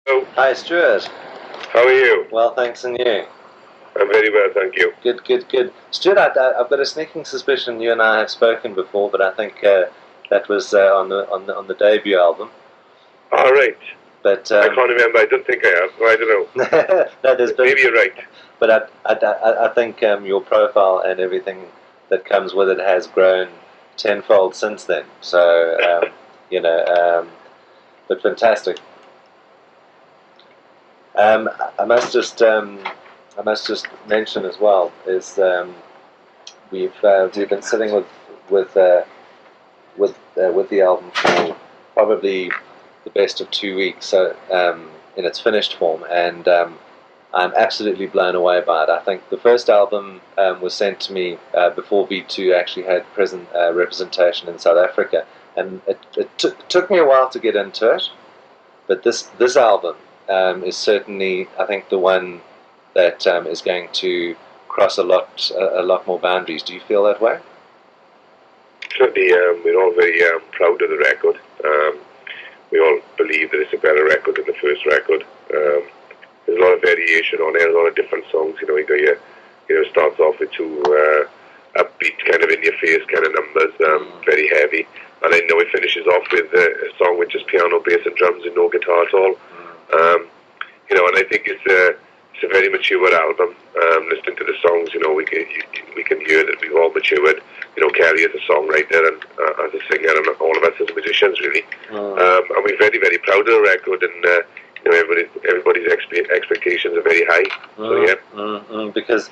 Hello. Hi, Stuart. How are you? Well, thanks, and you? I'm very well, thank you. Good, good, good. Stuart, I've got a sneaking suspicion you and I have spoken before, but I think that was on the debut album. All right. But I can't remember. I don't think I have. I don't know. no, there's been, Maybe you're right. But I think your profile and everything that comes with it has grown tenfold since then. So you know, but fantastic. I must just mention as well is we've been sitting with the album for probably the best of 2 weeks, so in its finished form, and I'm absolutely blown away by it. I think the first album was sent to me before V2 actually had present representation in South Africa, and it took me a while to get into it, but this album is certainly, I think, the one that is going to cross a lot more boundaries. Do you feel that way? Certainly, we're all very proud of the record. We all believe that it's a better record than the first record. There's a lot of variation on it, a lot of different songs. It starts off with two upbeat, kind of in-your-face kind of numbers, very heavy, and then it finishes off with a song with just piano, bass, and drums, and no guitar at all. And I think it's a very mature album. Listening to the songs, we can hear that we've all matured. Kelly as a songwriter and as a singer, and all of us as musicians, really. And we're very, very proud of the record, and everybody's expectations are very high. So yeah. Because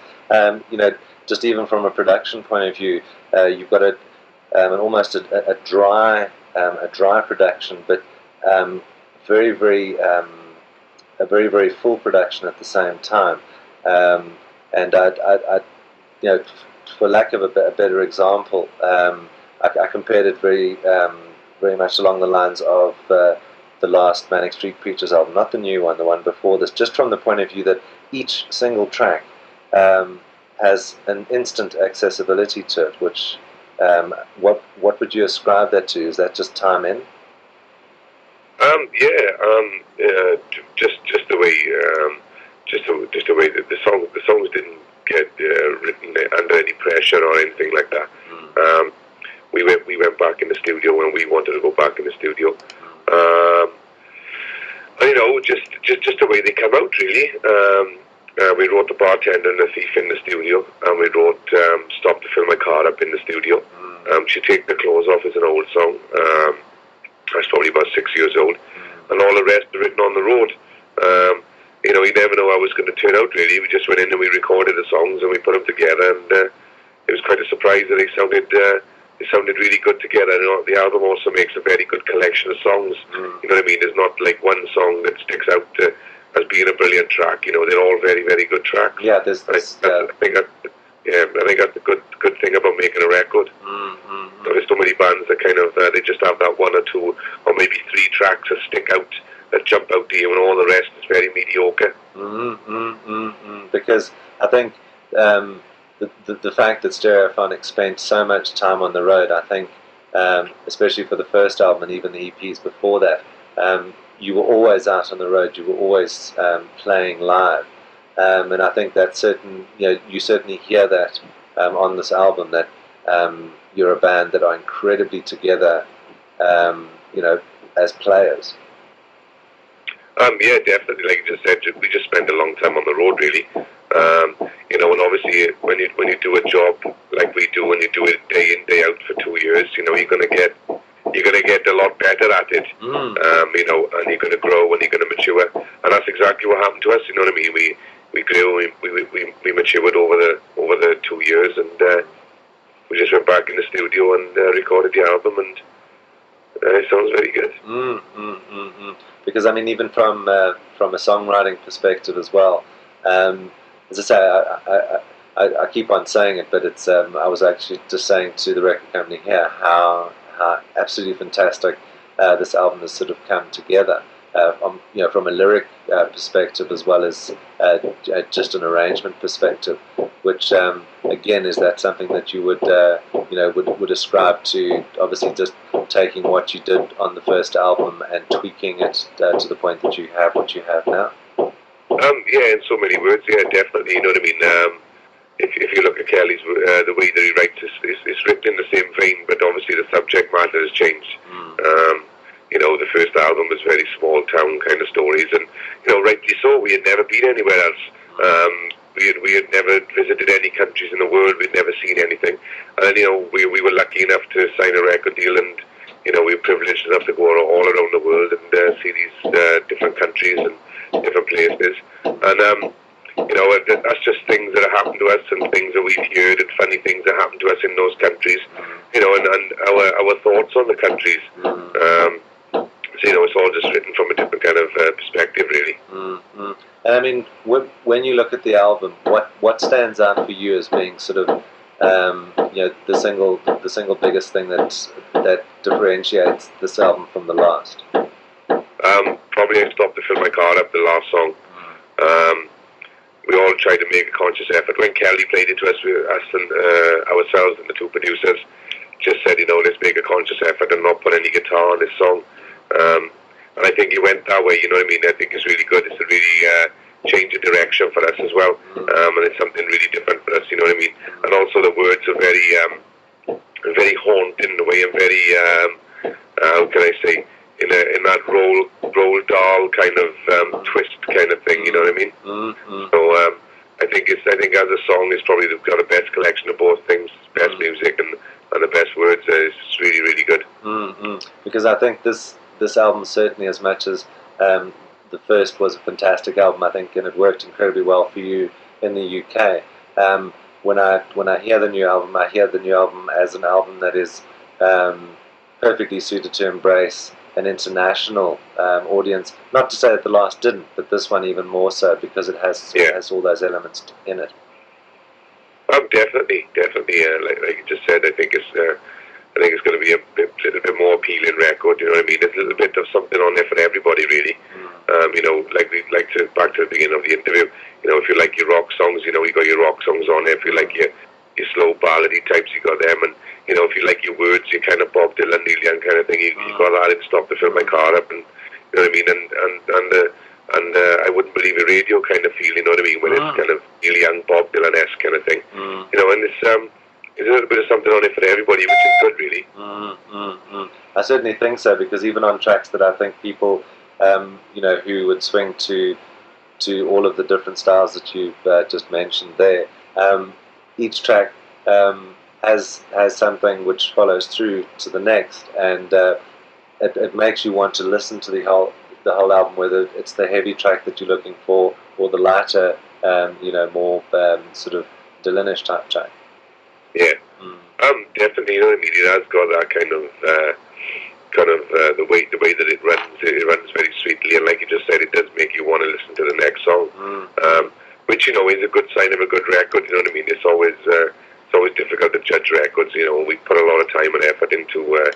just even from a production point of view, you've got almost a dry production, but very, very a very, very full production at the same time. And I for lack of a better example, I compared it very much along the lines of the last Manic Street Preachers album, not the new one, the one before this, just from the point of view that each single track has an instant accessibility to it, which, what would you ascribe that to? Is that just time in? Just the way, just the way that the songs didn't get written under any pressure or anything like that. We went back in the studio when we wanted to go back in the studio. Just the way they come out, really. We wrote The Bartender and the Thief in the studio, and we wrote Stop to Fill My Car Up in the studio. She Take the Clothes Off is an old song. I was probably about 6 years old, and all the rest are written on the road. You never know how it was going to turn out, really. We just went in and we recorded the songs and we put them together, and it was quite a surprise that they sounded really good together. The album also makes a very good collection of songs. You know what I mean? There's not like one song that sticks out as being a brilliant track. They're all very, very good tracks. Yeah, I think that's the good thing about making a record. There's so many bands that kind of they just have that one or two or maybe three tracks that stick out, that jump out to you, and all the rest is very mediocre. Because I think the fact that Stereophonics spent so much time on the road, I think, especially for the first album and even the EPs before that, you were always out on the road. You were always playing live, and I think that you certainly hear that on this album, that you're a band that are incredibly together, as players. Yeah, definitely. Like you just said, we just spent a long time on the road, really. And obviously, when you do a job like we do, when you do it day in, day out for 2 years, you're gonna get a lot better at it. And you're gonna grow and you're gonna mature, and that's exactly what happened to us. You know what I mean? We grew, we matured over the 2 years, and we just went back in the studio and recorded the album, and it sounds very good. Because I mean, even from a songwriting perspective as well, as I say, I keep on saying it, but it's I was actually just saying to the record company here how absolutely fantastic this album has sort of come together. from a lyric perspective as well as just an arrangement perspective, which again, is that something that you would ascribe to, obviously just taking what you did on the first album and tweaking it to the point that you have what you have now? Yeah, in so many words, yeah, definitely. You know what I mean? If you look at Kelly's, the way that he writes is written in the same vein, but obviously the subject matter has changed. The first album was very small town kind of stories, and rightly so. We had never been anywhere else. We had never visited any countries in the world. We'd never seen anything, and we were lucky enough to sign a record deal, and we were privileged enough to go all around the world and see these different countries and different places, and that's just things that have happened to us and things that we've heard and funny things that happened to us in those countries, and our thoughts on the countries. So it's all just written from a different kind of perspective, really. And I mean, when you look at the album, what stands out for you as being sort of the single biggest thing that differentiates this album from the last? Probably I Stopped to Fill My Car Up, the last song. We all tried to make a conscious effort. When Kelly played it to us, ourselves and the two producers just said, let's make a conscious effort and not put any guitar on this song. And I think it went that way, you know what I mean? I think it's really good. It's a really change of direction for us as well. And it's something really different for us, you know what I mean? And also the words are very haunting in a way, and very, how can I say, in that roll doll kind of twist kind of thing, you know what I mean? So I think as a song, it's probably got the best collection of both things, best music and the best words. It's really, really good. Because I think this album, certainly, as much as the first was a fantastic album, I think, and it worked incredibly well for you in the UK. When I hear the new album, I hear the new album as an album that is perfectly suited to embrace an international audience. Not to say that the last didn't, but this one even more so, because it has all those elements in it. Definitely. Like you just said, I think it's going to be a little bit more appealing record. You know what I mean? There's a little bit of something on there for everybody, really. Back to the beginning of the interview. If you like your rock songs, you got your rock songs on there. If you like your slow ballady types, you got them. And if you like your words, your kind of Bob Dylan, Neil Young kind of thing, you got that. It Stopped to Fill My Car Up, and you know what I mean. And I wouldn't believe a radio kind of feel. You know what I mean? When it's kind of Neil Young, Bob Dylan-esque kind of thing. And it's there's a little bit of something on it for everybody, which is good, really. I certainly think so, because even on tracks that I think people, who would swing to all of the different styles that you've just mentioned there, each track has something which follows through to the next, and it makes you want to listen to the whole album, whether it's the heavy track that you're looking for or the lighter, more sort of Dylan-ish type track. Yeah, definitely. You know what I mean? It has got that kind of the way that it runs very sweetly, and like you just said, it does make you want to listen to the next song, which is a good sign of a good record. You know what I mean? It's always difficult to judge records. We put a lot of time and effort into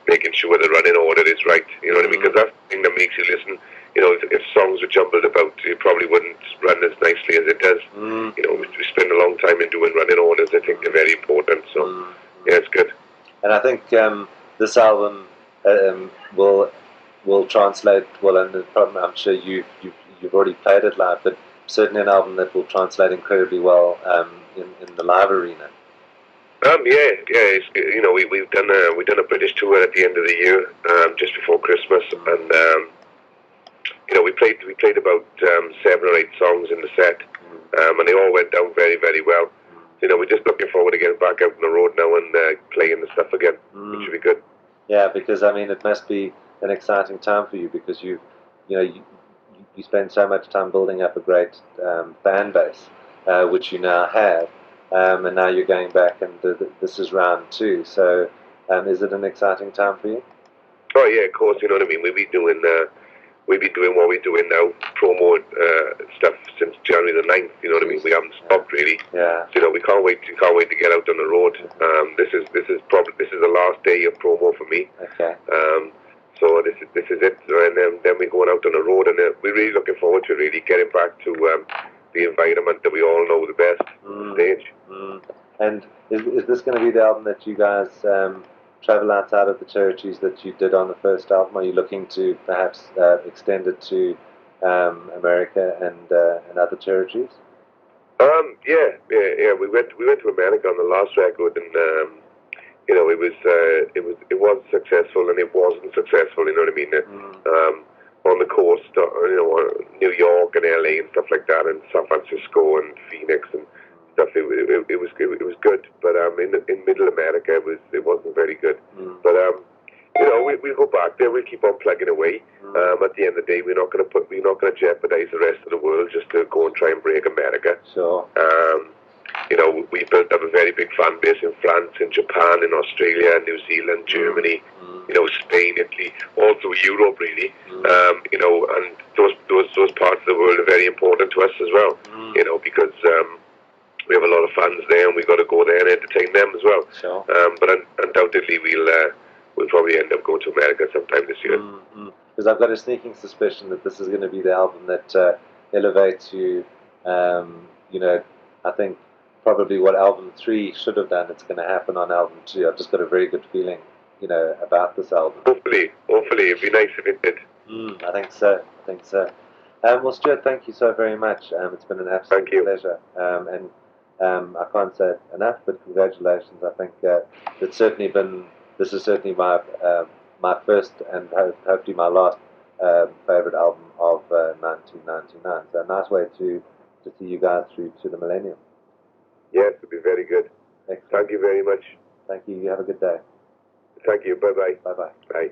making sure the running order is right. You know what I mean? Because that's the thing that makes you listen. If songs were jumbled about, it probably wouldn't run as nicely as it does. We spend a long time in doing running orders. I think they're very important. So yeah, it's good. And I think this album will translate well, and I'm sure you've already played it live, but certainly an album that will translate incredibly well in the live arena. It's, we've done a British tour at the end of the year, just before Christmas, and we played about 7 or 8 songs in the set, and they all went down very, very well. We're just looking forward to getting back out on the road now and playing the stuff again, which should be good. Yeah, because I mean, it must be an exciting time for you, because you spend so much time building up a great fan base, which you now have, and now you're going back, and this is round 2. So, is it an exciting time for you? Oh yeah, of course. You know what I mean. We've been doing what we're doing now, promo stuff since January the 9th. You know what I mean? We haven't stopped really. Yeah. So, we can't wait to get out on the road. This is the last day of promo for me. Okay. So this is it, and then we're going out on the road, and we're really looking forward to really getting back to the environment that we all know the best, the stage. And is this going to be the album that you guys travel outside of the territories that you did on the first album? Are you looking to perhaps extend it to America and other territories? Yeah. We went to America on the last record, and it was successful and it wasn't successful. You know what I mean? On the coast, New York and LA and stuff like that, and San Francisco and Phoenix and stuff. It was good, but in Middle America, it wasn't very good. But we'll go back there. We'll keep on plugging away. At the end of the day, we're not going to jeopardize the rest of the world just to go and try and break America. Sure. We built up a very big fan base in France, in Japan, in Australia, New Zealand, Germany, Spain, Italy, all through Europe, really. And those parts of the world are very important to us as well. Because we have a lot of fans there, and we've got to go there and entertain them as well. Sure. But undoubtedly, we'll probably end up going to America sometime this year. Because I've got a sneaking suspicion that this is going to be the album that elevates you. I think probably what album 3 should have done, it's going to happen on album 2. I've just got a very good feeling, about this album. Hopefully, it'd be nice if it did. I think so. Well, Stuart, thank you so very much. It's been an absolute pleasure. I can't say it enough, but congratulations. I think this is certainly my first and hopefully my last favorite album of 1999. So a nice way to see you guys through to the millennium. Yes, it'll be very good. Excellent. Thank you very much. Thank you. You have a good day. Thank you. Bye-bye. Bye-bye. Bye.